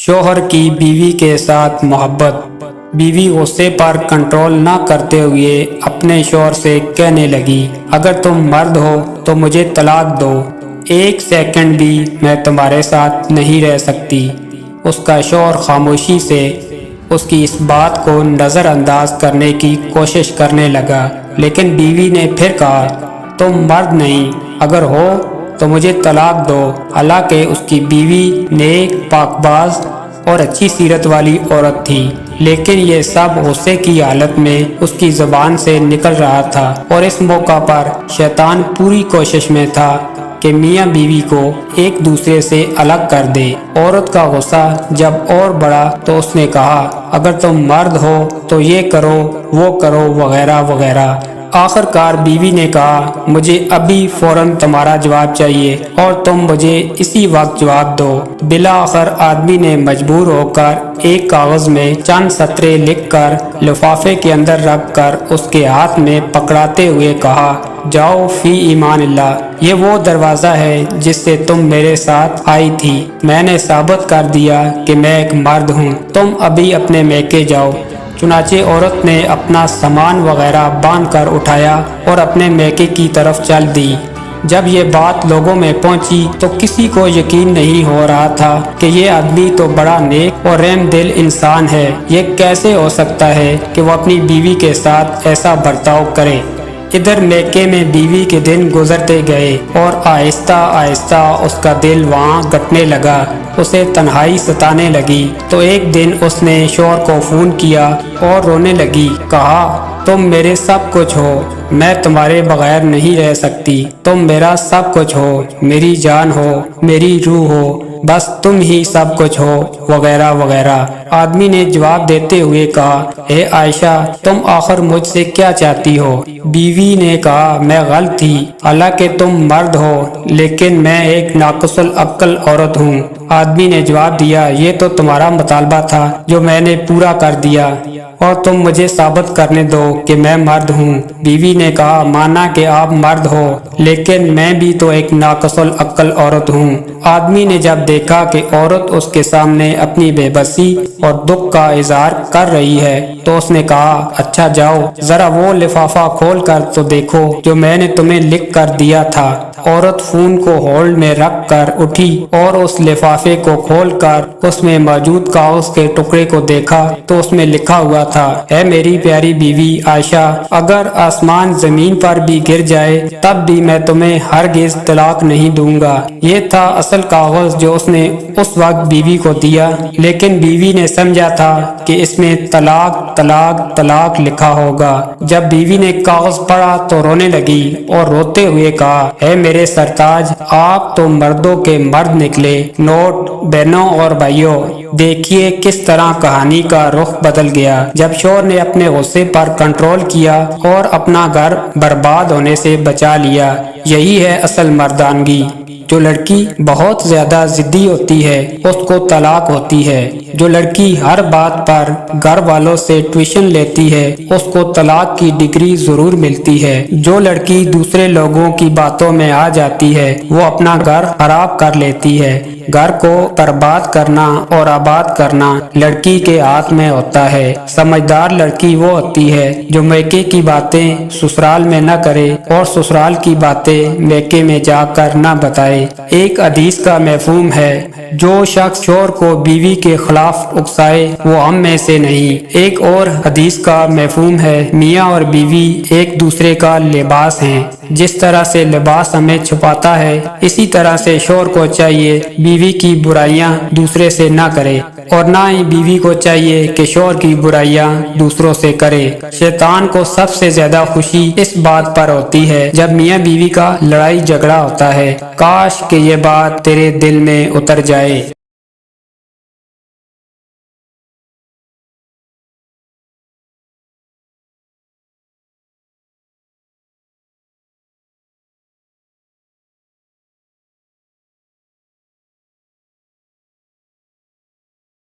शौहर की बीवी के साथ मोहब्बत। बीवी गुस्से पर कंट्रोल न करते हुए अपने शौहर से कहने लगी, अगर तुम मर्द हो तो मुझे तलाक दो, एक सेकंड भी मैं तुम्हारे साथ नहीं रह सकती। उसका शौहर खामोशी से उसकी इस बात को नज़रअंदाज करने की कोशिश करने लगा, लेकिन बीवी ने फिर कहा, तुम मर्द नहीं, अगर हो तो मुझे तलाक दो। हालांकि उसकी बीवी नेक, पाकबाज और अच्छी सीरत वाली औरत थी, लेकिन ये सब गुस्से की हालत में उसकी ज़ुबान से निकल रहा था। और इस मौका पर शैतान पूरी कोशिश में था कि मियाँ बीवी को एक दूसरे से अलग कर दे। औरत का गुस्सा जब और बढ़ा तो उसने कहा, अगर तुम मर्द हो तो ये करो, वो करो, वगैरह वगैरह। आखिरकार बीवी ने कहा, मुझे अभी फौरन तुम्हारा जवाब चाहिए और तुम मुझे इसी वक्त जवाब दो। बिलाखिर आदमी ने मजबूर होकर एक कागज में चंद सतरे लिखकर लिफाफे के अंदर रखकर उसके हाथ में पकड़ाते हुए कहा, जाओ फी ईमान अल्लाह, ये वो दरवाज़ा है जिससे तुम मेरे साथ आई थी। मैंने साबित कर दिया कि मैं एक मर्द हूँ, तुम अभी अपने मैके जाओ। चुनाचे औरत ने अपना सामान वगैरह बांध कर उठाया और अपने मैके की तरफ चल दी। जब ये बात लोगों में पहुंची तो किसी को यकीन नहीं हो रहा था कि ये आदमी तो बड़ा नेक और रहम दिल इंसान है। ये कैसे हो सकता है कि वो अपनी बीवी के साथ ऐसा बर्ताव करे। इधर मैके में बीवी के दिन गुजरते गए और आहिस्ता आहिस्ता उसका दिल वहाँ गटने लगा, उसे तन्हाई सताने लगी। तो एक दिन उसने शौहर को फ़ोन किया और रोने लगी, कहा, तुम मेरे सब कुछ हो, मैं तुम्हारे बगैर नहीं रह सकती, तुम मेरा सब कुछ हो, मेरी जान हो, मेरी रूह हो, बस तुम ही सब कुछ हो, वगैरह वगैरह। आदमी ने जवाब देते हुए कहा, हे आयशा, तुम आखिर मुझसे क्या चाहती हो। बीवी ने कहा, मैं गलत थी, हालांकि तुम मर्द हो, लेकिन मैं एक नाक़िसुल अक्ल औरत हूँ। आदमी ने जवाब दिया, ये तो तुम्हारा मुतालबा था जो मैंने पूरा कर दिया और तुम मुझे साबित करने दो कि मैं मर्द हूँ। बीवी ने कहा, माना कि आप मर्द हो, लेकिन मैं भी तो एक नाक़िसुल अक्ल औरत हूँ। आदमी ने जब देखा कि औरत उसके सामने अपनी बेबसी और दुख का इजहार कर रही है तो उसने कहा, अच्छा जाओ जरा वो लिफाफा खोल कर तो देखो जो मैंने तुम्हें लिख कर दिया था। औरत फोन को होल्ड में रख कर उठी और उस लिफाफे को खोलकर उसमें मौजूद कागज के टुकड़े को देखा तो उसमें लिखा हुआ था, है मेरी प्यारी बीवी आयशा, अगर आसमान जमीन पर भी गिर जाए तब भी मैं तुम्हें हरगिज तलाक नहीं दूंगा। ये था असल कागज जो उसने उस वक्त बीवी को दिया, लेकिन बीवी ने समझा था कि इसमें तलाक तलाक तलाक लिखा होगा। जब बीवी ने कागज पढ़ा तो रोने लगी और रोते हुए कहा, है मेरे सरताज, आप तो मर्दों के मर्द निकले। नोट बहनों और भाइयों, देखिए किस तरह कहानी का रुख बदल गया जब शौहर ने अपने गुस्से पर कंट्रोल किया और अपना घर बर्बाद होने से बचा लिया। यही है असल मर्दानगी। जो लड़की बहुत ज्यादा जिद्दी होती है उसको तलाक होती है। जो लड़की हर बात पर घर वालों से ट्यूशन लेती है उसको तलाक की डिग्री जरूर मिलती है। जो लड़की दूसरे लोगों की बातों में आ जाती है वो अपना घर खराब कर लेती है। घर को बर्बाद करना और आबाद करना लड़की के हाथ में होता है। समझदार लड़की वो होती है जो मैके की बातें ससुराल में न करे और ससुराल की बातें मैके में जाकर न बताए। एक हदीस का मफ़हूम है, जो शख्स शौहर को बीवी के खिलाफ उकसाए वो हम में से नहीं। एक और हदीस का मफ़हूम है, मियाँ और बीवी एक दूसरे का लिबास हैं। जिस तरह से लिबास हमें छुपाता है, इसी तरह से शौहर को चाहिए बीवी की बुराइयां दूसरे से ना करे और ना ही बीवी को चाहिए कि शौहर की बुराइयां दूसरों से करे। शैतान को सबसे ज्यादा खुशी इस बात पर होती है जब मियाँ बीवी का लड़ाई झगड़ा होता है। काश कि ये बात तेरे दिल में उतर जाए।